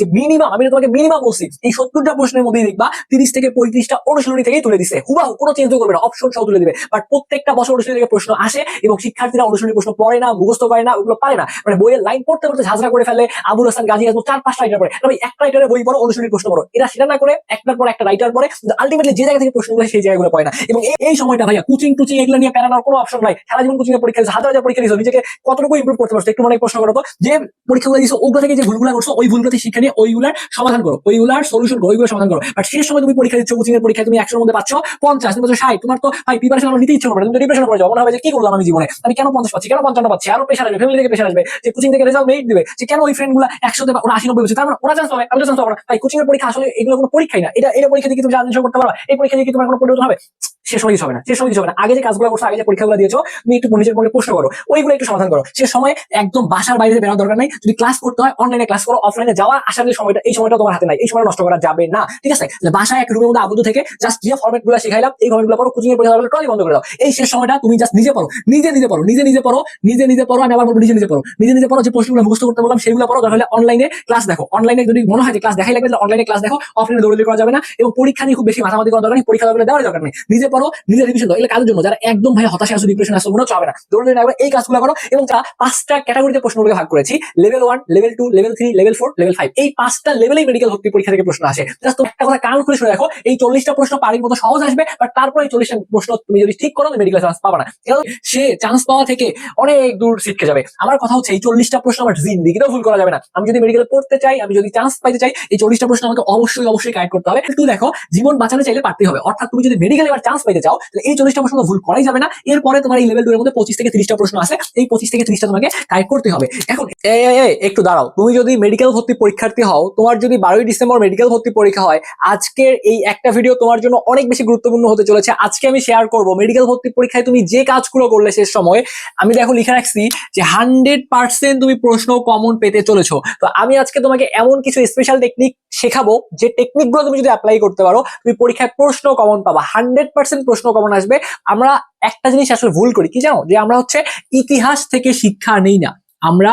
যে মিনিমাম, আমি তোমাকে মিনিমাম বলছি এই 70টা প্রশ্নের মধ্যেই দেখবা 30 থেকে 35টা অনুশীলনী থেকেই তুলে দিছে, হুবাহু কোনো চেঞ্জও করবে না, অপশন সহ তুলে দিবে। বাট প্রত্যেকটা বছর অনুশীলনী থেকে প্রশ্ন আসে এবং শিক্ষার্থীরা অনুশীলনী প্রশ্ন পড়ে না, মুখস্থ করে না, ওগুলো পারে না, মানে বইয়ের লাইন পড়তে পড়তে ঝাঁঝরা করে ফেলে। আবুল হাসান গাজী 4-5টা রাইটার পড়ে, তবে একটা রাইটারে বই পড়ো, অনুশীলনী প্রশ্ন পড়ো, এরা সেটা না করে একটার পর একটা রাইটার পড়ে, আলটিমেটলি যে জায়গা থেকে প্রশ্নগুলো সেই জায়গাগুলো পড়ে না। এবং এই সময়টা ভাইয়া কোচিং টুচিং এগুলো নিয়ে প্যারানোর কোনো অপশন নাই। সারা জীবন কোচিং এর পরীক্ষা দিয়েছো, হাজার হাজার পরীক্ষা দিয়েছো, নিজেকে কতটুকু ইমপ্রুভ করতে পারছো একটু মনে প্রশ্ন করো তো। যে পরীক্ষাগুলো দিয়েছো ওগুলো থেকে যে ভুলগুলো করছো ওই ভুলগুলো থেকে শিক্ষা নিয়ে ওইগুলার সমাধান করো, ওইগুলার সলিউশন করো, ওইগুলো সমাধান করো। বাট শেষ সময় তুমি পরীক্ষা দিচ্ছ, কোচিং এর পরীক্ষা তুমি 100 এর মধ্যে পাচ্ছ 50, তুমি বলছো 60, তোমার তো ভাই প্রিপারেশন নিতে ইচ্ছে করবে না, তুমি ডিপ্রেশনে পড়ে যাও, মনে হবে যে কি করলাম আমি জীবনে, আমি কেন 50 পাচ্ছি, কেন 55 পাচ্ছি, আরো প্রেশার আসবে, ফ্যামিলি থেকে প্রেশার আসবে, যে কোচিং থেকে রেজাল্ট মেরিট দিবে, যে কেন ওই ফ্রেন্ড গুলা 100 ওরা 80-90 বলছে, তার মানে ওরা চান্স পাবে, আমি তো চান্স পাবো না। তাই কোচিং এর পরীক্ষা আসলে এগুলো কোনো পরীক্ষাই না, এটা পরীক্ষা দিয়ে তুমি আনসার করতে পারবা, এই পরীক্ষা দিয়ে কি তোমার কোনো পরিবর্তন হবে? শেষ সময় কিছু হবে না, শেষ সময় কিছু হবে না। আগে যে কাজগুলো করছো, আগে যে পরীক্ষাগুলো দিয়েছো, তুমি একটু নিজের মনে প্রশ্ন করো, ওইগুলো একটু সমাধান করো। সে সময় একদম বাসার বাইরে বেরোর দরকার নাই, যদি ক্লাস করতে হয় অনলাইনে ক্লাস করো, অফলাইনে যাওয়া আসার যে সময়টা, এই সময়টা তোমার হাতে নাই, এই সময় নষ্ট করা যাবে না, ঠিক আছে? বাসায় এক রুমের মধ্যে আবদ্ধ থেকে জাস্ট যে ফরম্যাট গুলো শিখাইলাম এই ফরম্যাট গুলো পড়ো, কোচিং এর পরীক্ষা ট্রলি বন্ধ করে দাও। এই শেষ সময়টা তুমি জাস্ট নিজে পড়ো, নিজে পড়ো, নিজে পড়ো। আমি আবার বলবো নিজে পড়ো, নিজে পড়ো। যে প্রশ্নগুলো মুখস্থ করতে বললাম সেগুলো পড়ো, তাহলে অনলাইনে ক্লাস দেখো। অনলাইনে যদি মনে হয় যে ক্লাস দেখাই লাগবে, তাহলে অনলাইনে ক্লাস দেখো, অফলাইনে দৌড়াদৌড়ি করা যাবে না। এবং পরীক্ষা নিয়ে খুব বেশি মাথামাতি করা দরকার নেই, পরীক্ষা দেওয়ার দরকার নেই। নিজে পড়ো, নিজে রিভিশন দাও। এগুলো কাজের জন্য যারা একদম ভাই হতাশা আসো, ডিপ্রেশন আসো, মনে হচ্ছে হবে না, দৌড়াদৌড়ি না করে এই কাজগুলো করো। এবং তারা 5টা ক্যাটাগরিতে প্রশ্নগুলোকে ভাগ করেছি, level 1, level 2, level 3, level 4, level 5। এই 5টা লেভেলেই মেডিকেল ভর্তি পরীক্ষা থেকে প্রশ্ন আসে। জাস্ট তুমি একটা কথা কান খুলে শুনে রাখো, এই 40টা প্রশ্ন পারির মতো সহজ আসবে, বাট তারপরে এই 40টা প্রশ্ন তুমি যদি ঠিক করো, তুমি মেডিকেল চান্স পাবা না। সে চান্স পাওয়া থেকে অনেক দূর ছিটকে যাবে। আমার কথা হচ্ছে এই 40টা প্রশ্ন আমার জিন্দেগিতেও ভুল করা যাবে না। আমি যদি মেডিকেল পড়তে চাই, আমি যদি চান্স পাইতে চাই, এই 40টা প্রশ্ন আমাকে অবশ্যই কারেক্ট করতে হবে। কিন্তু দেখো, জীবন বাঁচাতে চাইলে পারতেই হবে। অর্থাৎ তুমি যদি মেডিকেল এবার চান্স পাইতে চাও, তাহলে এই 40টা প্রশ্ন ভুল করাই যাবে না। এরপরে তোমার এই লেভেল 2 এর মধ্যে 25 থেকে 30টা প্রশ্ন আছে, এই 25 থেকে 30টা তোমাকে কারেক্ট করতে হবে। এখন একটু দাঁড়াও, তুমি যদি মেডিকেল ভর্তি পরীক্ষার্থী হও, তোমার যদি 12ই ডিসেম্বর মেডিকেল ভর্তি পরীক্ষা হয়, আজকের এই একটা ভিডিও তোমার জন্য অনেক বেশি গুরুত্বপূর্ণ হতে চলেছে। আজকে আমি শেয়ার করব মেডিকেল ভর্তি পরীক্ষায় তুমি যে কাজগুলো করলে শেষ সময়, আমি দেখো লিখে রাখছি যে 100% তুমি প্রশ্ন কমন পেতে চলেছো। তো আমি আজকে তোমাকে এমন কিছু স্পেশাল টেকনিক শেখাবো, যে টেকনিকগুলো তুমি যদি অ্যাপ্লাই করতে পারো, তুমি পরীক্ষায় প্রশ্ন কমন পাবা, 100% প্রশ্ন কমন আসবে। আমরা একটা জিনিস আসলে ভুল করি, কি জানো, যে আমরা হচ্ছে ইতিহাস থেকে শিক্ষা নেই না, আমরা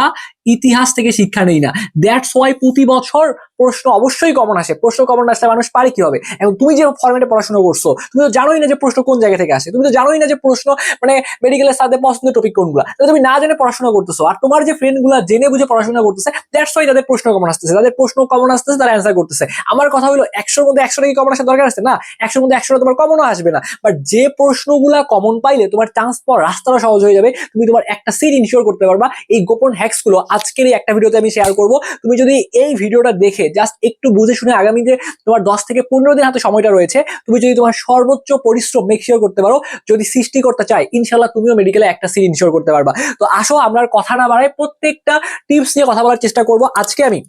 ইতিহাস থেকে শিক্ষা নেই না। দ্যাটস ওয়াই প্রতি বছর প্রশ্ন অবশ্যই কমন আসে। প্রশ্ন কমন আসলে মানুষ পারে কি হবে? এবং তুমি যে ফরম্যাটে পড়াশোনা করছো, তুমি তো জানোই না যে প্রশ্ন কোন জায়গা থেকে আসে, তুমি তো জানোই না যে প্রশ্ন মানে মেডিকেলের সাথে পছন্দের টপিক কোনগুলো, তুমি না জেনে পড়াশোনা করতেছো। আর তোমার যে ফ্রেন্ড গুলা জেনে বুঝে পড়াশোনা করতেছে, দ্যাটস ওয়াই তাদের প্রশ্ন কমন আসতেছে, তাদের প্রশ্ন কমন আসতেছে, তারা অ্যান্সার করতেছে। আমার কথা হলো 100-র মধ্যে 100টা কি কমন আসার দরকার আছে? না, 100-র মধ্যে 100টা তোমার কমনও আসবে না। বাট যে প্রশ্নগুলা কমন পাইলে তোমার চান্স পাওয়ার রাস্তাটা সহজ হয়ে যাবে, তুমি তোমার একটা সিট ইনশিওর করতে পারবা। এই গোপন হ্যাক্স গুলো আজকের এই একটা ভিডিওতে আমি শেয়ার করব। তুমি যদি এই ভিডিওটা দেখে জাস্ট একটু বুঝে শুনে, আগামী যে তোমার 10 থেকে 15 দিন হাতে সময়টা রয়েছে, তুমি যদি তোমার সর্বোচ্চ পরিশ্রম মেক শিওর করতে পারো, যদি সৃষ্টি করতে চাই, ইনশাল্লাহ তুমিও মেডিকেলে একটা সিট ইনশিওর করতে পারবা। তো আসো আমরা কথা না বাড়াই, প্রত্যেকটা টিপস নিয়ে কথা বলার চেষ্টা করব আজকে আমি।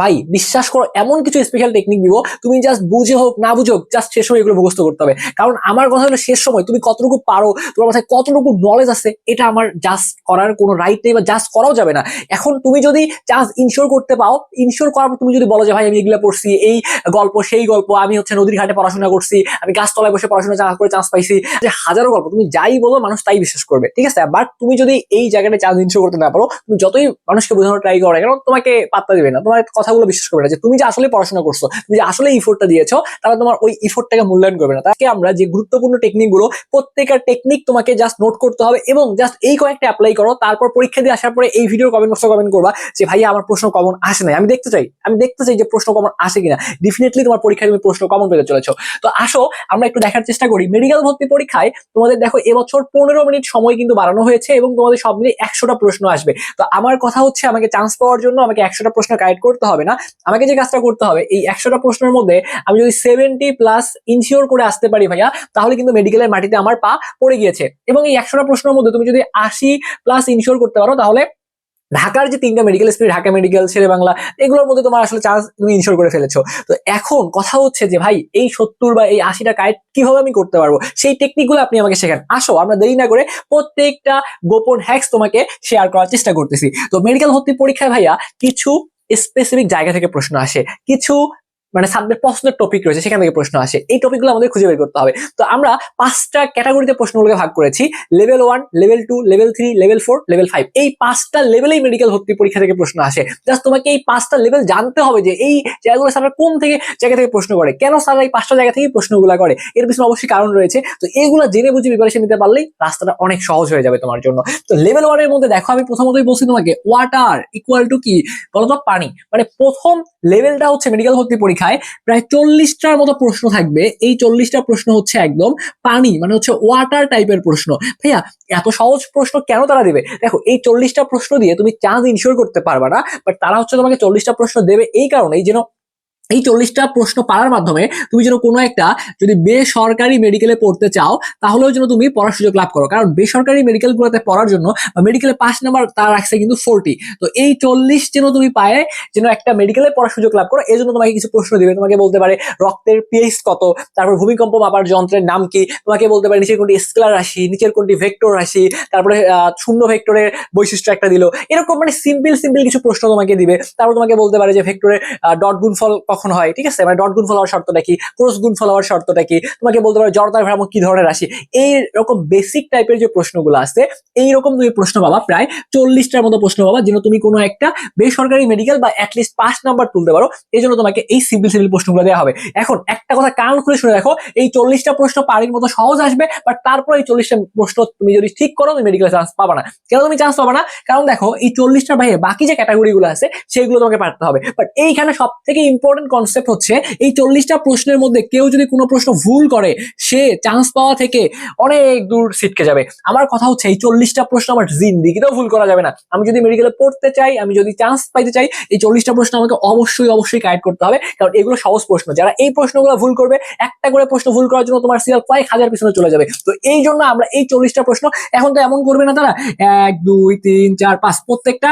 ভাই বিশ্বাস করো, এমন কিছু স্পেশাল টেকনিক দিব, তুমি জাস্ট বুঝে হোক না বুঝে হোক, জাস্ট শেষ সময় এগুলো মুখস্থ করতে হবে। কারণ আমার কথা হলো শেষ সময় তুমি কতটুকু পারো, তোমার মাথায় কতটুকু নলেজ আছে, এটা আমার জাস্ট করার কোনো রাইট নেই, বা জাস্ট করাও যাবে না। এখন তুমি যদি চান্স ইনশিওর করতে পাও, ইনশিওর করার পর তুমি যদি বলো যে ভাই আমি এগুলো পড়ছি, এই গল্প সেই গল্প, আমি হচ্ছে নদীর ঘাটে পড়াশোনা করছি, আমি গাছতলায় বসে পড়াশোনা করে চান্স পাইছি, যে হাজারো গল্প, তুমি যাই বলো মানুষ তাই বিশ্বাস করবে, ঠিক আছে? বাট তুমি যদি এই জায়গাটা চান্স ইনশিওর করতে না পারো, তুমি যতই মানুষকে বোঝানোর ট্রাই করো না কেন, তোমাকে পাত্তা দিবে না, তোমার কথাগুলো বিশ্বাস করবে না, যে তুমি যে আসলে পড়াশোনা করছো, তুমি যে আসলে ইফোর্টটা দিয়েছো, তারা তোমার ওই ইফোর্টটাকে মূল্যায়ন করবে না। তাকে আমরা যে গুরুত্বপূর্ণ টেকনিক গুলো, প্রত্যেকটা টেকনিক তোমাকে জাস্ট নোট করতে হবে এবং জাস্ট এই কয়েকটা অ্যাপ্লাই করো। তারপর পরীক্ষা দিয়ে আসার পরে এই ভিডিওর কমেন্ট বক্সে কমেন্ট করবা যে ভাইয়া আমার প্রশ্ন কমন আসে নাই, আমি দেখতে চাই যে প্রশ্ন কমন আসে কিনা। ডেফিনেটলি তোমার পরীক্ষায় তুমি প্রশ্ন কমন পেতে চলেছো। তো আসো আমরা একটু দেখার চেষ্টা করি মেডিকেল ভর্তি পরীক্ষায় তোমাদের দেখো এবছর 15 মিনিট সময় কিন্তু বাড়ানো হয়েছে, এবং তোমাদের সব মিলিয়ে 100টা প্রশ্ন আসবে। তো আমার কথা হচ্ছে, আমাকে চান্স পাওয়ার জন্য আমাকে 100টা প্রশ্ন কারেক্ট করতে হবে না, আমাকে যে কাজটা করতে হবে, এই 100টা প্রশ্নের মধ্যে আমি যদি 70+ ইনশিওর করে আসতে পারি ভাইয়া, তাহলে কিন্তু মেডিকেলের মাটিতে আমার পা পড়ে গিয়েছে। এবং এই 100টা প্রশ্নের মধ্যে তুমি যদি 80+ ইনশিওর করতে পারো, তাহলে ঢাকার যে 3টা মেডিকেল স্কুল, ঢাকা মেডিকেল, শেরে বাংলা, এগুলোর মধ্যে তোমার আসলে চান্স তুমি ইনশিওর করে ফেলেছো। তো এখন কথা হচ্ছে যে ভাই এই 70 বা এই 80টা কারেক্ট কিভাবে আমি করতে পারবো, সেই টেকনিকগুলো আপনি আমাকে শেখান। আসো আমরা দেরি না করে প্রত্যেকটা গোপন হ্যাক্স তোমাকে শেয়ার করার চেষ্টা করতেছি। তো মেডিকেল ভর্তি পরীক্ষায় ভাইয়া কিছু স্পেসিফিক জায়গা থেকে প্রশ্ন আসে, কিছু মানে সাবজেক্ট প্রশ্নের টপিক রয়েছে, সেখান থেকে প্রশ্ন আসে। এই টপিকগুলো আমাদের খুঁজে বের করতে হবে। তো আমরা 5টা ক্যাটাগরিতে প্রশ্নগুলোকে ভাগ করেছি, level 1, level 2, level 3, level 4, level 5। এই 5টা লেভেলেই মেডিকেল ভর্তি পরীক্ষা থেকে প্রশ্ন আসে। জাস্ট তোমাকে এই 5টা লেভেল জানতে হবে যে এই জায়গাগুলো স্যার কোন থেকে জায়গা থেকে প্রশ্ন করে, কেন স্যার এই 5টা জায়গা থেকে প্রশ্নগুলো করে, এর পিছনে অবশ্যই কারণ রয়েছে। তো এইগুলো জেনে বুঝে প্রিপারেশন নিতে পারলেই রাস্তাটা অনেক সহজ হয়ে যাবে তোমার জন্য। তো লেভেল 1 এর মধ্যে দেখো, আমি প্রথমতই বলছি তোমাকে, ওয়াটার ইকুয়াল টু কি বলতো, পানি। মানে প্রথম লেভেলটা হচ্ছে মেডিকেল ভর্তি পরীক্ষায় প্রায় 40টার মতো প্রশ্ন থাকবে। এই 40টা প্রশ্ন হচ্ছে একদম পানি, মানে হচ্ছে ওয়াটার টাইপের প্রশ্ন। ভাইয়া এত সহজ প্রশ্ন কেন তারা দেবে? দেখো, এই 40টা প্রশ্ন দিয়ে তুমি চান্স ইনশিওর করতে পারবা না, বাট তারা হচ্ছে তোমাকে 40টা প্রশ্ন দেবে এই কারণেই যেন এই 40টা প্রশ্ন পারার মাধ্যমে তুমি যেন কোনো একটা, যদি বেসরকারি মেডিকেলে পড়তে চাও তাহলেও যেন তুমি পড়ার সুযোগ লাভ করো। কারণ বেসরকারি মেডিকেল গুলোতে পড়ার জন্য মেডিকেলে পাস নাম্বার তারা রাখছে কিন্তু 40। তো এই 40 যেন তুমি পায়ে যেন একটা মেডিকেলে পড়ার সুযোগ লাভ করো, এই জন্য তোমাকে কিছু প্রশ্ন দিবে। তোমাকে বলতে পারে রক্তের পিএইচ কত, তারপর ভূমিকম্প মাপার যন্ত্রের নাম কি, তোমাকে বলতে পারে নিচের কোনটি স্কেলার রাশি, নিচের কোনটি ভেক্টর রাশি, তারপরে শূন্য ভেক্টরের বৈশিষ্ট্য একটা দিল। এরকম মানে সিম্পল সিম্পল কিছু প্রশ্ন তোমাকে দিবে। তারপর তোমাকে বলতে পারে যে ভেক্টরের ডট গুণফল কখন হয়, ঠিক আছে, মানে ডট গুণফল হওয়ার শর্তটা কি, ক্রস গুণফল হওয়ার শর্তটা কি, তোমাকে বলতে পারে জড়তার ভ্রামক কি ধরনের রাশি। এইরকম বেসিক টাইপের যে প্রশ্নগুলো আছে, এইরকম তুমি প্রশ্ন পাবা, প্রায় 40টার মতো প্রশ্ন পাবা, যেন তুমি কোনো একটা বেসরকারি মেডিকেল বা অ্যাটলিস্ট পাস নাম্বার তুলতে পারো। এই জন্য তোমাকে এই সিম্পল সিম্পল প্রশ্নগুলো দেওয়া হবে। এখন একটা কথা কান খুলে শুনে দেখো, এই 40টা প্রশ্ন পানির মতো সহজ আসবে, বাট তারপর এই 40টা প্রশ্ন তুমি যদি ঠিক করো, তুমি মেডিকেল চান্স পাবা না। কেন তুমি চান্স পাবা না? কারণ দেখো, এই 40টার বাইরে বাকি যে ক্যাটাগরি গুলো আছে সেগুলো তোমাকে পারতে হবে। বাট এইখানে সব থেকে ইম্পর্টেন্ট কনসেপ্ট হচ্ছে, এই 40টা প্রশ্নের মধ্যে কেউ যদি কোনো প্রশ্ন ভুল করে, সে চান্স পাওয়া থেকে অনেক দূর ছিটকে যাবে। আমার কথা হচ্ছে, এই 40টা প্রশ্ন আমার জিন্দিগিতেও ভুল করা যাবে না। আমি যদি মেডিকেলে পড়তে চাই, আমি যদি চান্স পাইতে চাই, এই 40টা প্রশ্ন আমাকে অবশ্যই অবশ্যই কারেক্ট করতে হবে। কারণ এগুলো সহজ প্রশ্ন। যারা এই প্রশ্নগুলো ভুল করবে, একটা করে প্রশ্ন ভুল করার জন্য তোমার সিরিয়াল কয়েক হাজার পিছনে চলে যাবে। তো এই জন্য আমরা এই 40টা প্রশ্ন, এখন তো এমন করবে না তারা 1 2 3 4 5 প্রত্যেকটা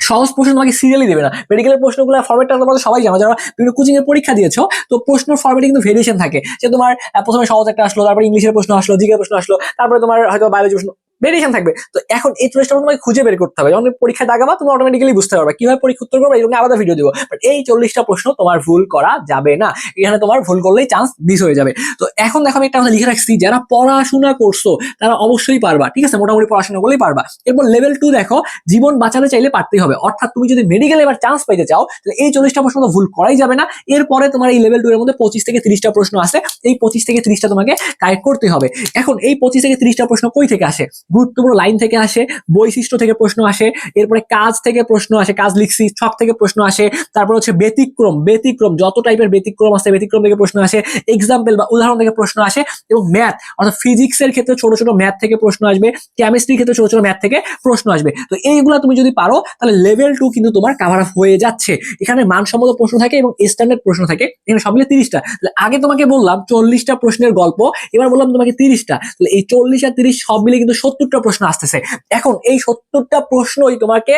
সহজ প্রশ্ন তোমাকে সিরিয়ালি দেবে না। মেডিকেলের প্রশ্নগুলো ফরম্যাটটা তোমাদের সবাই জানো, যারা বিভিন্ন কোচিং এর পরীক্ষা দিয়েছো। তো প্রশ্নের ফরম্যাটে কিন্তু ভেরিয়েশন থাকে, যে তোমার প্রথমে সহজ একটা আসলো, তারপর ইংলিশের প্রশ্ন আসলো, জিকের প্রশ্ন আসলো, তারপরে তোমার হয়তো বায়োলজি প্রশ্ন, ভেরিয়েশন থাকবে। তো এখন এই 40টা তোমাকে খুঁজে বের করতে হবে। যখন পরীক্ষা দাগাবা, তুমি অটোমেটিক্যালি বুঝতে পারবে কিভাবে পরীক্ষা উত্তর করবে। এই জন্য আলাদা ভিডিও দিব। বাট এই 40টা প্রশ্ন তোমার ভুল করা যাবে না। এখানে তোমার ভুল করলেই চান্স মিস হয়ে যাবে। তো এখন দেখো, আমি একটা কথা লিখে রাখছি, যারা পড়াশোনা করছো তারা অবশ্যই পারবা, ঠিক আছে, মোটামুটি পড়াশোনা করলেই পারবা। এরপর লেভেল 2 দেখো, জীবন বাঁচাতে চাইলে পারতেই হবে। অর্থাৎ তুমি যদি মেডিকেলে এবার চান্স পাইতে চাও, তাহলে এই 40টা প্রশ্ন তো ভুল করাই যাবে না। এরপরে তোমার এই লেভেল 2 এর মধ্যে 25 থেকে 30টা প্রশ্ন আছে। এই 25 থেকে 30টা তোমাকে কারেক্ট করতে হবে। এখন এই 25 থেকে 30টা প্রশ্ন কই থেকে আসে? গুরুত্বপূর্ণ লাইন থেকে আসে, বৈশিষ্ট্য থেকে প্রশ্ন আসে, এরপরে কাজ থেকে প্রশ্ন আসে, কাজ লিখছি, ছক থেকে প্রশ্ন আসে, তারপর হচ্ছে ব্যতিক্রম, ব্যতিক্রম যত টাইপের ব্যতিক্রম আছে, ব্যতিক্রম থেকে প্রশ্ন আসে, এক্সাম্পল বা উদাহরণ থেকে প্রশ্ন আসে, এবং ম্যাথ, অর্থাৎ ফিজিক্সের ক্ষেত্রে ছোট ছোট ম্যাথ থেকে প্রশ্ন আসবে, কেমিস্ট্রির ক্ষেত্রে ছোট ছোট ম্যাথ থেকে প্রশ্ন আসবে। তো এইগুলা তুমি যদি পারো, তাহলে লেভেল 2 কিন্তু তোমার কাভার আপ হয়ে যাচ্ছে। এখানে মানসম্মত প্রশ্ন থাকে এবং স্ট্যান্ডার্ড প্রশ্ন থাকে। এখানে সব মিলে 30টা। আগে তোমাকে বললাম 40টা প্রশ্নের গল্প, এবার বললাম তোমাকে 30টা। তাহলে এই 40 আর 30 সব মিলে কিন্তু 70টা প্রশ্ন আসতেছে। এখন এই 70টা প্রশ্নই তোমাকে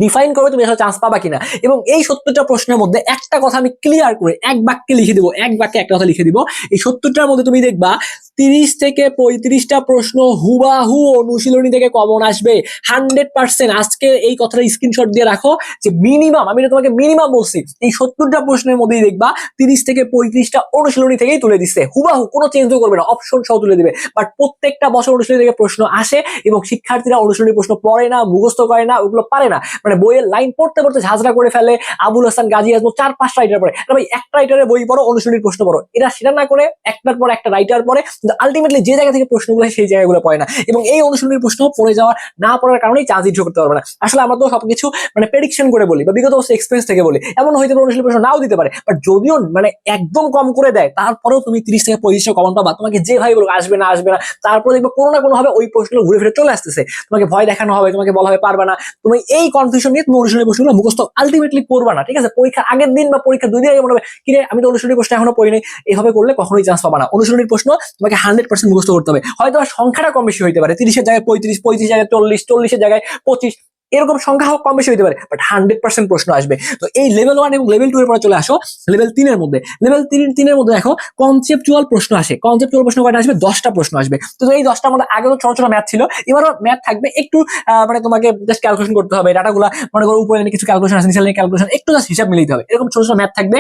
ডিফাইন করবে তুমি আসলে চান্স পাবা কিনা। এবং এই 70টা প্রশ্নের মধ্যে একটা কথা আমি ক্লিয়ার করে এক বাক্যে লিখে দিব, এক বাক্যে একটা কথা লিখে দিব। এই 70টার মধ্যে তুমি দেখবা 30 থেকে 35টা প্রশ্ন হুবাহু অনুশীলনী থেকে কমন আসবে 100%। আজকে এই কথাটা স্ক্রিনশট দিয়ে রাখো, যে মিনিমাম, আমি তোমাকে মিনিমাম বলছি, এই 70টা প্রশ্নের মধ্যেই দেখবা 30 থেকে 35টা অনুশীলনী থেকেই তুলে দিচ্ছে, হুবাহু, কোনো চেঞ্জও করবে না, অপশন সহ তুলে দিবে। বাট প্রত্যেকটা বছর অনুশীলনী থেকে প্রশ্ন আসে, এবং শিক্ষার্থীরা অনুশীলনী প্রশ্ন পড়ে না, মুখস্থ করে না, ওগুলো পারে না। মানে বইয়ের লাইন পড়তে পড়তে ঝাঁঝরা করে ফেলে। আবুল হাসান, গাজী আজমল 4-5টা রাইটার পড়ে, ভাই একটা রাইটারের বই পড়ো, অনুশীলনীর প্রশ্ন পড়ো। এরা সেটা না করে একটার পর একটা রাইটার পড়ে, কিন্তু আলটিমেটলি যে জায়গা থেকে প্রশ্নগুলো সেই জায়গাগুলো পড়ে না, এবং এই অনুশীলনীর প্রশ্ন পড়ে যাওয়ার না পড়ার কারণেই চান্স ইনশো করতে পারবে না। আসলে আমরা তো সবকিছু মানে প্রেডিকশন করে বলি, বা বিগত বছর এক্সপেরিয়েন্স থেকে বলি, এমন হইতে পারে অনুশীলনী প্রশ্ন নাও দিতে পারে। বাট যদিও মানে একদম কম করে দেয়, তারপরেও তুমি 30 থেকে 35টা কমন পাবা। তোমাকে যে ভাই বলবো আসবে না আসবে না, তারপরে দেখবে কোনো না কোনো ভাবে ওই প্রশ্নগুলো ঘুরে ফিরে চলে আসতেছে। তোমাকে ভয় দেখানো হবে, তোমাকে বলা হবে পারবে না। তুমি এই কনফিউশন নিয়ে তুমি অনুশীলনী প্রশ্নগুলো মুখস্থ আলটিমেটলি করবা না, ঠিক আছে। পরীক্ষার আগের দিন বা পরীক্ষা 2 দিন আগে মনে হবে কিরে আমি তো অনুশীলনী প্রশ্ন এখনো পড়িনি। এইভাবে করলে কখনোই চান্স পাবা না। অনুশীলনীর প্রশ্ন তোমাকে 100% মুখস্থ করতে হবে। হয়তো সংখ্যাটা কম বেশি হইতে পারে, 30-এর জায়গায় 35, 35-এর জায়গায় 40, 40-এর জায়গায় 25, এরকম সংখ্যা কম বেশি হইতে পারে, বাট 100% প্রশ্ন আসবে। তো এই লেভেল 1 এবং লেভেল 2 এর পরে চলে আসো লেভেল 3 এর মধ্যে। লেভেল 3 এর মধ্যে দেখো কনসেপচুয়াল প্রশ্ন আসে। কনসেপচুয়াল প্রশ্ন কয়টা আসবে? 10টা প্রশ্ন আসবে। তো এই 10টার মধ্যে আগে তো ছোট ছোট ম্যাথ ছিল, এবারও ম্যাথ থাকবে একটু। মানে তোমাকে জাস্ট ক্যালকুলেশন করতে হবে, ডাটাগুলো মনে করো উপরে কিছু ক্যালকুলেশন আছে, নিচে ক্যালকুলেশন, একটু জাস্ট হিসাব মিলাইতে হবে। এরকম ছোট ছোট ম্যাথ থাকবে।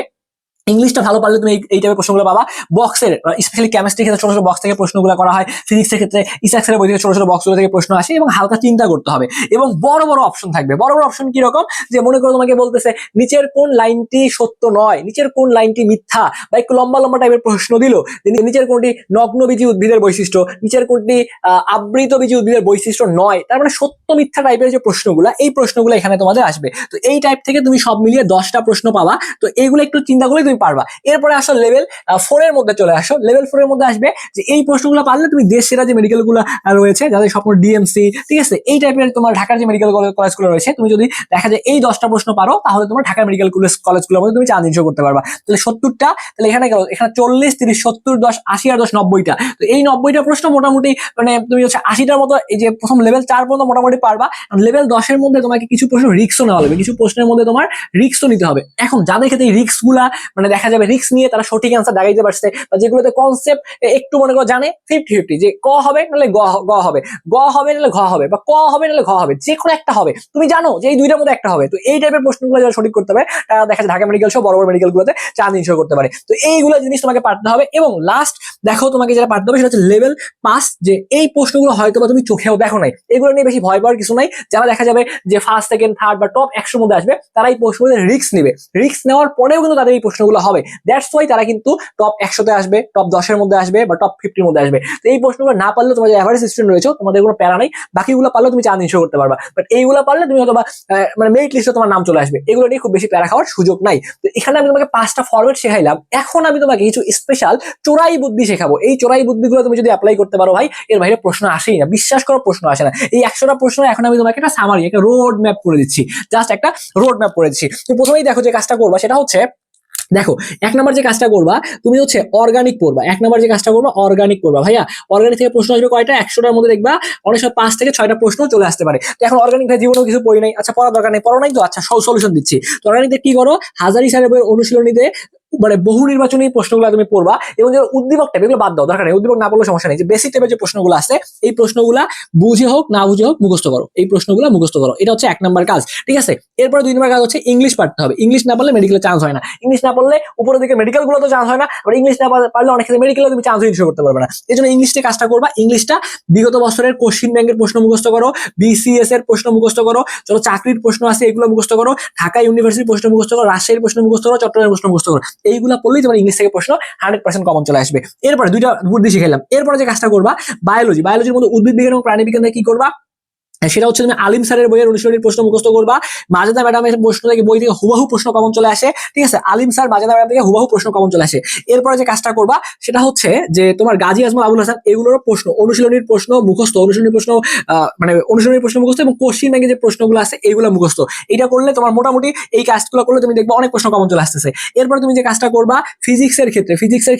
ইংলিশটা ভালো পারলে তুমি এই টাইপের প্রশ্নগুলো পাবা। বক্সের স্পেশালি কেমিস্ট্রির ক্ষেত্রে ছোট ছোট বক্স থেকে প্রশ্নগুলো করা হয়, ফিজিক্সের ক্ষেত্রে ইসাক্সের বই থেকে ছোট ছোট বক্সগুলো থেকে প্রশ্ন আসে এবং হালকা চিন্তা করতে হবে এবং বড় বড় অপশন থাকবে। বড় বড় অপশন কি রকম, যে মনে করো তোমাকে বলতেছে নিচের কোন লাইনটি সত্য নয়, নিচের কোন লাইনটি মিথ্যা, বা একটু লম্বা লম্বা টাইপের প্রশ্ন দিল, নিচের কোনটি নগ্নবীজী উদ্ভিদের বৈশিষ্ট্য, নিচের কোনটি আবৃতবীজী উদ্ভিদের বৈশিষ্ট্য নয়, তার মানে সত্য মিথ্যা টাইপের যে প্রশ্নগুলো, এই প্রশ্নগুলো এখানে তোমাদের আসবে। তো এই টাইপ থেকে তুমি সব মিলিয়ে 10টা প্রশ্ন পাবা। তো এইগুলো একটু চিন্তা করলে তুমি পারবা। এরপরে আসো লেভেল 4 এর মধ্যে চলে আসো। লেভেল 4 এর মধ্যে আসবে যে এই প্রশ্নগুলো পারলে তুমি দেশ সেরা যে মেডিকেল গুলো রয়েছে, যাদের স্বপ্ন ডিএমসি, ঠিক আছে, এই টাইপের তোমার ঢাকার যে মেডিকেল কলেজগুলো রয়েছে, তুমি যদি দেখা যায় এই 10টা প্রশ্ন পারো, তাহলে তোমার ঢাকা মেডিকেল কলেজগুলোর মধ্যে তুমি চান্স ইনশো করতে পারবা। তাহলে 70টা, তাহলে এখানে গেল, এখানে 40, 30, 70, 10, 80 আর 10, 90টা। তো এই 90টা প্রশ্ন মোটামুটি মানে তুমি হচ্ছে 80টার মতো এই যে প্রথম লেভেল 4 পর্যন্ত মোটামুটি পারবা। লেভেল 10 এর মধ্যে তোমাকে কিছু প্রশ্ন রিস্কও নেওয়া হবে, কিছু প্রশ্নের মধ্যে তোমার রিস্কও নিতে হবে। এখন যাদের ক্ষেত্রে এই রিস্ক গুলা মানে দেখা যাবে রিস্ক নিয়ে তারা সঠিক অ্যান্সার দাগাইতে পারছে, বা যেগুলোতে কনসেপ্ট একটু মনে করো জানে 50-50, যে ক হবে নাহলে গ হবে, গ হবে নাহলে ঘ হবে, বা ক হবে নাহলে ঘ হবে, যে কোনো একটা হবে, তুমি জানো যে এই দুইটার মধ্যে একটা হবে। তো এই টাইপের প্রশ্নগুলো যারা সঠিক করতে পারে দেখা যায় ঢাকা মেডিকেল সহ বড় বড় মেডিকেল গুলোতে চান্স ইনশো করতে পারে। তো এইগুলো জিনিস তোমাকে পারতে হবে। এবং লাস্ট দেখো তোমাকে যেটা পারতে হবে সেটা হচ্ছে লেভেল 5, যে এই প্রশ্নগুলো হয়তো বা তুমি চোখেও দেখো নাই, এগুলো নিয়ে বেশি ভয় পাওয়ার কিছু নাই। যারা দেখা যাবে যে ফার্স্ট, সেকেন্ড, থার্ড বা টপ 100 মধ্যে আসবে, তারা এই প্রশ্নগুলোর রিস্ক নেবে। রিস্ক নেওয়ার পরেও কিন্তু তাদের এই প্রশ্নগুলো হবে, দ্যাটস ওয়াই তারা কিন্তু টপ 100-তে আসবে, টপ 10-এর মধ্যে আসবে, বা টপ 50-র মধ্যে আসবে। তো এই প্রশ্নগুলো না পারলে তোমার যে এভারেজ স্টুডেন্ট রয়েছে তোমাদের কোনো প্যারা নাই, বাকিগুলো পারলে তুমি চান্স ইনশো করতে পারবা। বাট এইগুলো পারলে তুমি হয়তো মানে মেরিট লিস্টে তোমার নাম চলে আসবে, এগুলো নিয়ে খুব বেশি প্যারা খাওয়ার সুযোগ নাই। তো এখানে আমি তোমাকে 5টা ফরম্যাট শেখাইলাম, এখন আমি তোমাকে কিছু স্পেশাল চোরাই বুদ্ধি শেখাবো। এই চোরাই বুদ্ধিগুলো তুমি যদি অ্যাপ্লাই করতে পারো ভাই, এর বাইরে প্রশ্ন আসেই না, বিশ্বাস করো প্রশ্ন আসে না। এই 100টা প্রশ্ন এখন আমি তোমাকে একটা সামারি, একটা রোড ম্যাপ করে দিচ্ছি, জাস্ট একটা রোড ম্যাপ করে দিচ্ছি। তো প্রথমেই দেখো যে কাজটা করবা সেটা হচ্ছে, দেখো 1 নম্বর যে কাজটা করবা তুমি হচ্ছে অর্গানিক পড়বা। 1 নম্বর যে কাজটা করবা অর্গানিক পড়বা। ভাইয়া অর্গানিক থেকে প্রশ্ন আসবে কয়টা, 100টার মধ্যে দেখবা অনেক সময় 5 থেকে 6টা প্রশ্ন চলে আসতে পারে। তো এখন অর্গানিক ভাই জীবনেও কিছু পড়ি নাই, আচ্ছা পড়ার দরকার নেই, পড়ো নাই তো, আচ্ছা সলিউশন দিচ্ছি। তো অর্গানিকতে কি করো, হাজারি স্যারের বইয়ের অনুশীলনীতে মানে বহু নির্বাচনী প্রশ্নগুলো তুমি পড়বা, এবং যে উদ্দীপক টাইপ এগুলো বাদ দাও, দরকার নেই, উদ্দীপক না পড়লে সমস্যা নেই। যে বেসিক টাইপের যে প্রশ্নগুলো আছে, এই প্রশ্নগুলা বুঝে হোক না বুঝে হোক মুখস্থ করো, এই প্রশ্নগুলো মুখস্থ করো, এটা হচ্ছে 1 নম্বর কাজ, ঠিক আছে। এরপরে 2 নম্বর কাজ হচ্ছে ইংলিশ পড়তে হবে। ইংলিশ না পারলে মেডিকেলে চান্স হয় না, ইংলিশ না পড়লে উপরের দিকে মেডিকেল গুলো তো চান্স হয় না, আবার ইংলিশ না পারলে অনেক ক্ষেত্রে মেডিকেলে তুমি চান্স ইনশো করতে পারবে না। এই জন্য ইংলিশটা কাজটা করবা। ইংলিশটা বিগত বছরের কোশ্চিন ব্যাংকের প্রশ্ন মুখস্থ করো, বিসিএস এর প্রশ্ন মুখস্থ করো, যত চাকরির প্রশ্ন আছে এগুলো মুখস্থ করো, ঢাকা ইউনিভার্সিটির প্রশ্ন মুখস্থ করো, রাজশাহীর প্রশ্ন মুখস্থ করো, চট্টগ্রামের প্রশ্ন মুখস্থ করো। এইগুলা পড়লেই তোমার ইংলিশ থেকে প্রশ্ন 100% কমন চলে আসবে। এরপরে 2টা বুদ্ধি শিখাইলাম। এরপরে যে কাজটা করবা বায়োলজির মধ্যে উদ্ভিদ বিজ্ঞান এবং প্রাণী বিজ্ঞান কি করবা, সেটা হচ্ছে তুমি আলিম স্যারের বইয়ের অনুশীলনীর প্রশ্ন মুখস্থ করবা। মাজেদা ম্যাডামের প্রশ্ন থেকে বই থেকে হুবাহু প্রশ্ন কমন চলে আসে, ঠিক আছে, আলিম স্যার মাজেদা ম্যাডাম থেকে হুবাহু প্রশ্ন কমন চলে আসে। এরপরে যে কাজটা করবা সেটা হচ্ছে যে তোমার গাজী আজমল আবুল হাসান এগুলোর প্রশ্ন অনুশীলনীর প্রশ্ন মুখস্থ, অনুশীলনীর প্রশ্ন মানে অনুশীলনীর প্রশ্ন মুখস্থ, এবং কোশ্চিন ব্যাংকে যে প্রশ্নগুলো আছে এগুলো মুখস্থ। এটা করলে তোমার মোটামুটি এই কাজগুলো করলে তুমি দেখবে অনেক প্রশ্ন কমন চলে আসতেছে। এরপরে তুমি যে কাজটা করবা ফিজিক্সের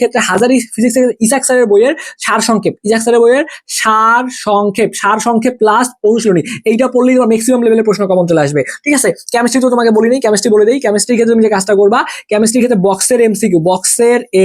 ক্ষেত্রে হাজারি ফিজিক্সের ইসাক স্যারের বইয়ের সারসংক্ষেপ, ইসাক স্যারের বইয়ের সারসংক্ষেপ প্লাস অনুশীলনী, এইটা পড়লেই তোমার ম্যাক্সিমাম লেভেলের প্রশ্ন কমন চলে আসবে, ঠিক আছে। কেমিস্ট্রি তো তোমাকে বলি নেই, কেমিস্ট্রি বলে দেই। কেমিস্ট্রির ক্ষেত্রে তুমি যে কাজটা করবা, কেমিস্ট্রির ক্ষেত্রে বক্সের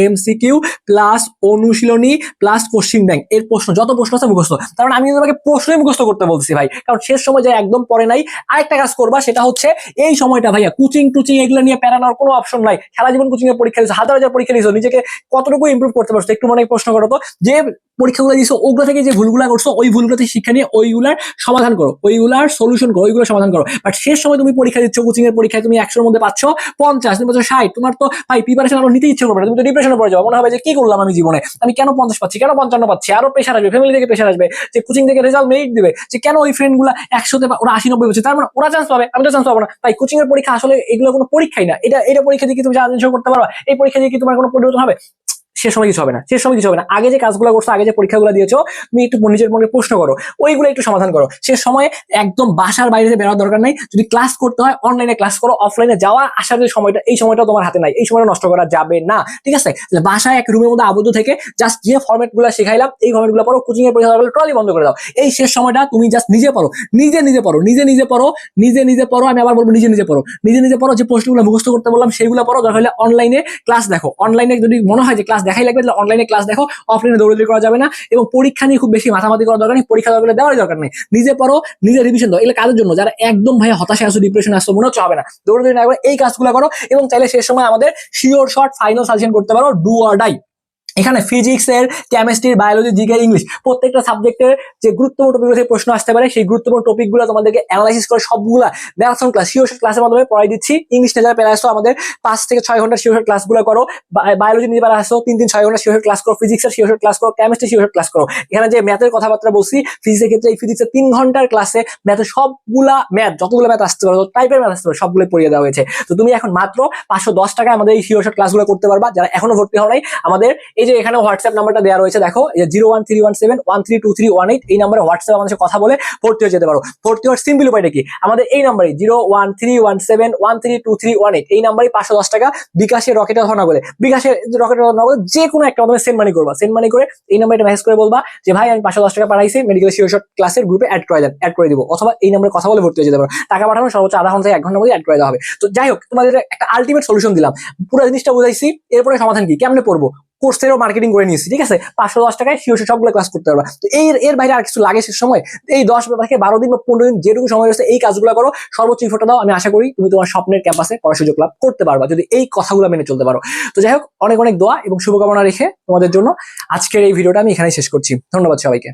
এমসিকিউ প্লাস অনুশীলনী প্লাস কোশ্চিন ব্যাংক এর প্রশ্ন, যত প্রশ্ন আছে মুখস্থ। কারণ আমি তোমাকে প্রশ্নই মুখস্থ করতে বলছি ভাই, কারণ শেষ সময় যায় একদম পড়ে নাই। আরেকটা কাজ করবা সেটা হচ্ছে এই সময়টা ভাইয়া কোচিং টুচিং এগুলো নিয়ে প্যারানোর কোনো অপশন নাই। সারা জীবন কোচিং এর পরীক্ষা দিয়েছো, হাজার হাজার পরীক্ষা দিয়েছো, নিজেকে কতটুকু ইমপ্রুভ করতে পারছো একটু মনে প্রশ্ন করো তো। যে পরীক্ষাগুলো দিয়েছো ওগুলো থেকে যে ভুলগুলো করছো ওই ভুলগুলো থেকে শিক্ষা নিয়ে ওইগুলার সমাধান করো, ওইগুলার সলিউশন করো, ওইগুলো সমাধান করো। বাট শেষ সময় তুমি পরীক্ষা দিচ্ছ, কোচিং এর পরীক্ষায় তুমি 100-র মধ্যে পাচ্ছ 50, তুমি পাচ্ছ 60, তোমার তো ভাই প্রিপারেশন আরো নিতে ইচ্ছে করবে না, তুমি তো ডিপ্রেশনে পড়ে যাবে, মনে হবে যে কি করলাম আমি জীবনে, আমি কেন 50 পাচ্ছি, কেন 55 পাচ্ছি, আরো প্রেশার আসবে, ফ্যামিলি থেকে প্রেশার আসবে, যে কোচিং থেকে রেজাল্ট মেরিট দিবে, যে কেন ওই ফ্রেন্ড গুলা 100-তে ওরা 80-90 পাচ্ছে, তার মানে ওরা চান্স পাবে আমি তো চান্স পাবো না। তাই কোচিং এর পরীক্ষা আসলে এগুলো কোনো পরীক্ষাই না, এটা পরীক্ষা দিয়ে কি তুমি চান্স করতে পারবা, এই পরীক্ষা দিয়ে কি তোমার কোনো পরিবর্তন হবে, শেষ সময় কিছু হবে না, শেষ সময় কিছু হবে না। আগে যে কাজগুলো করছো, আগে যে পরীক্ষাগুলো দিয়েছো, তুমি একটু নিজের মনে প্রশ্ন করো, ওইগুলো একটু সমাধান করো। শেষ সময়ে একদম বাসার বাইরে বেরোর দরকার নাই, যদি ক্লাস করতে হয় অনলাইনে ক্লাস করো, অফলাইনে যাওয়া আসার যে সময়টা এই সময়টা তোমার হাতে নাই, এই সময়টা নষ্ট করা যাবে না, ঠিক আছে। বাসায় এক রুমের মধ্যে আবদ্ধ থেকে জাস্ট যে ফরম্যাট গুলো শেখাইলাম এই ফরম্যাট গুলো পড়ো, কোচিং এর পরীক্ষা ট্রলি বন্ধ করে দাও। এই শেষ সময়টা তুমি জাস্ট নিজে পড়ো, নিজে পড়ো। আমি আবার বলবো নিজে পড়ো, যে প্রশ্নগুলো মুখস্থ করতে বললাম সেগুলো পড়ো। দরকার হলে অনলাইনে ক্লাস দেখো, অনলাইনে যদি মনে হয় যে ক্লাস দেখাই লাগবে, তাহলে অনলাইনে ক্লাস দেখো, অফলাইনে দৌড়াদৌড়ি করা যাবে না। এবং পরীক্ষা নিয়ে খুব বেশি মাথামাতি করার দরকার নেই, পরীক্ষা দরকার দেওয়ারই দরকার নেই। নিজে পড়ো, নিজে রিভিশন দাও। এগুলো কাজের জন্য যারা একদম ভাই হতাশায় আসো, ডিপ্রেশনে আসো, মনে হচ্ছে হবে না, দৌড়াদৌড়ি না করে এই কাজগুলো করো। এবং চাইলে শেষ সময় আমাদের শিওর শর্ট ফাইনাল সাজেশন করতে পারো, ডু অর ডাই। এখানে ফিজিক্সের, কেমিস্ট্রি, বায়োলজি, জিকে, ইংলিশ প্রত্যেকটা সাবজেক্টের যে গুরুত্বপূর্ণ টপিক থেকে প্রশ্ন আসতে পারে, সেই গুরুত্বপূর্ণ টপিকগুলো তোমাদেরকে অ্যানালাইসিস করে সবগুলা ম্যারাথন ক্লাস শিওর ক্লাসের মাধ্যমে পড়াই দিচ্ছি। ইংলিশ নিয়ে পেরে আসো, আমাদের 5 থেকে 6 ঘন্টা শিওর ক্লাসগুলো করো। বায়োলজি নিয়ে পেরে আসো 3-6 ঘন্টা শিওর ক্লাস করো। ফিজিক্সের শিওর ক্লাস করো, কেমিস্ট্রি শিওর ক্লাস করো। এখানে যে ম্যাথের কথাবার্তা বলছি, ফিজিক্সের ক্ষেত্রে এই ফিজিক্সের 3 ঘন্টার ক্লাসে ম্যাথের সবগুলা ম্যাথ, যতগুলো ম্যাথ আসতে পারো, টাইপের ম্যাথ আসতে পারো, সবগুলো পড়িয়ে দেওয়া হয়েছে। তো তুমি এখন মাত্র 510 টাকায় আমাদের এই শিওর ক্লাসগুলো করতে পারবা। যারা এখনো ভর্তি হও নাই, আমাদের এই যে এখানে হোয়াটসঅ্যাপ নাম্বারটা দেওয়া রয়েছে, দেখো 01317132318, এই নাম্বারে হোয়াটসঅ্যাপ আমাদের সাথে কথা বলে ভর্তি হয়ে যেতে পারো। ভর্তি হওয়ার সিম্পল উপায়টা কি? আমাদের এই নাম্বারে 01317132318, এই নাম্বারে 510 টাকা বিকাশে রকেটে ধরনা করে, বিকাশে রকেটে ধরনা করে যে কোনো একটা মাধ্যমে সেন্ড মানি করবা। সেন্ড মানি করে এই নাম্বারে মেসেজ করে বলবা যে ভাই আমি 510 টাকা পাঠাইছি, মেডিকেল শিওর ক্লাসের গ্রুপে অ্যাড করে দেন, অ্যাড করে দিব। অথবা এই নাম্বারে কথা বলে ভর্তি হয়ে যেতে পারো। টাকা পাঠানো সর্বোচ্চ আধা ঘন্টা থেকে 1 ঘন্টার মধ্যে অ্যাড করে দেওয়া হবে। তো যাই হোক, তোমাদের একটা আলটিমেট সলিউশন দিলাম, পুরো জিনিসটা বুঝাইছি। এরপরে সমাধান কি, কেমনে পড়বো, কোর্সেরও মার্কেটিং করে নিয়েছি, ঠিক আছে? 510 টাকায় শিওর সবগুলো ক্লাস করতে পারবা। তো এর বাইরে আর কিছু লাগে শেষ সময়? এই 10 থেকে 12 দিন বা 15 দিন যেটুকু সময় রয়েছে এই কাজগুলো করো, সর্বোচ্চ ইফোর্টটা দাও। আমি আশা করি তুমি তোমার স্বপ্নের ক্যাম্পাসে পড়ার সুযোগ লাভ করতে পারবা, যদি এই কথাগুলো মেনে চলতে পারো। তো যাই হোক, অনেক অনেক দোয়া এবং শুভকামনা রেখে তোমাদের জন্য আজকের এই ভিডিওটা আমি এখানেই শেষ করছি। ধন্যবাদ সবাইকে।